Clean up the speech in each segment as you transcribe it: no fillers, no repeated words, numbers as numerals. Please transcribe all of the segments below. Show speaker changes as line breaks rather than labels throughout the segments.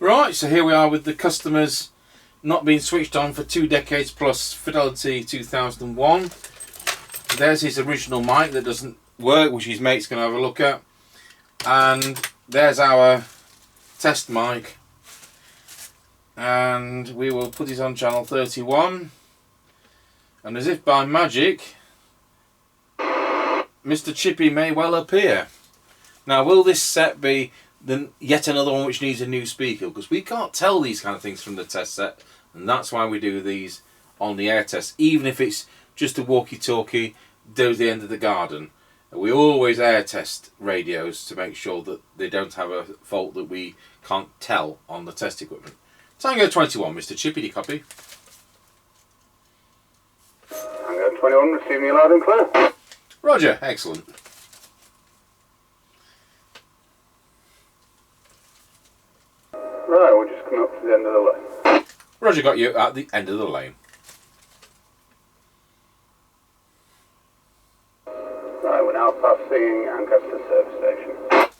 Right, so here we are with the customers not being switched on for 2 decades plus Fidelity 2001. There's his original mic that doesn't work, which his mate's going to have a look at. And there's our test mic. And we will put it on channel 31. And as if by magic, Mr Chippie may well appear. Now, will this set be yet another one which needs a new speaker? Because we can't tell these kind of things from the test set, and that's why we do these on the air test. Even if it's just a walkie-talkie down the end of the garden, we always air test radios to make sure that they don't have a fault that we can't tell on the test equipment. Tango 21, Mr Chippie, copy.
Tango 21, receiving you loud and clear.
Roger, excellent.
Right, we're just coming up to the end of the lane.
Roger, got you at the end of the lane.
Right, we're now passing Ancaster Service Station.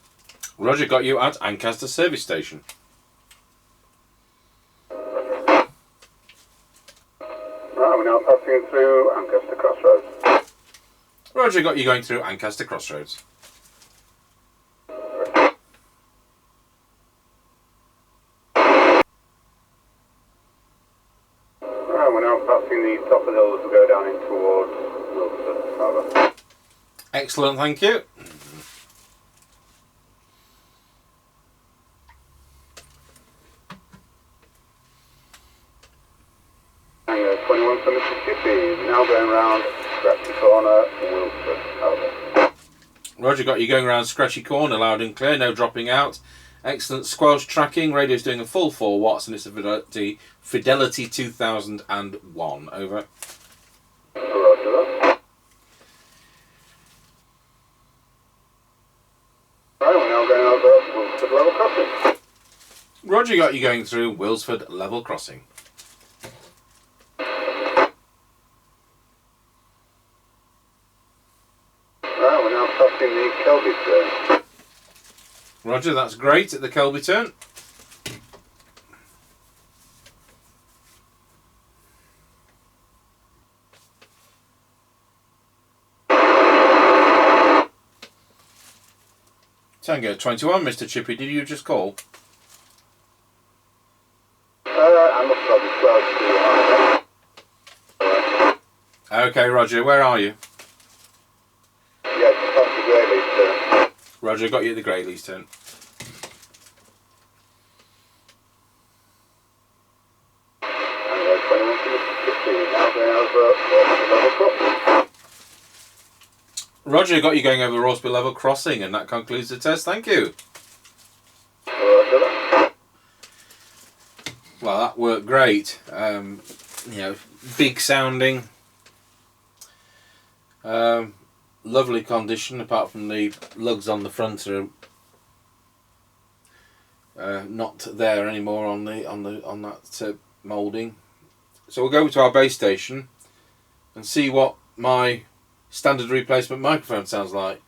Roger, got you at Ancaster Service Station.
Right, we're now passing through Ancaster Crossroads.
Roger, got you going through Ancaster Crossroads.
Right, we're now passing the top of the hill as we go down in towards Wilson Harbour.
Excellent, thank you.
Tango 21 for Mr Chippie, now going round Scratchy Corner, Wilson Harbour.
Roger, got you going around Scratchy Corner, loud and clear, no dropping out. Excellent squelch tracking, radio's doing a full 4 watts and it's a Fidelity 2001, over.
Roger that. Right, we're now going over Wilsford Level Crossing.
Roger, got you going through Wilsford Level Crossing.
Right, we're now passing the Kelby turn.
Roger, that's great at the Kelby turn. Tango 21, Mr Chippie, did you just call?
I must have the
Okay, Roger, where are you?
Yeah, just past the Greyleaf turn.
Roger, got you at the Greyleys turn.
Tango 21 for Mr Chippie, now going over Wilsford Level Crossing.
Roger, got you going over Rossby Level Crossing, and that concludes the test. Thank you.
Roger that.
Well, that worked great. You know, big sounding, lovely condition. Apart from the lugs on the front are not there anymore on that moulding. So we'll go over to our base station and see what my standard replacement microphone sounds like,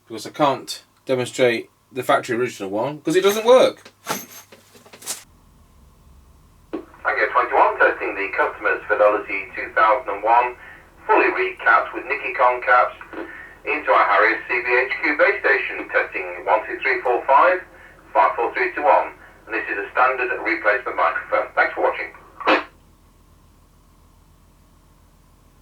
because I can't demonstrate the factory original one because it doesn't work.
Tango 21, testing the customer's Fidelity 2001, fully recapped with Nichicon caps, into our Harrier CBHQ base station, testing 12345, 54321, and this is a standard replacement microphone. Thanks for watching.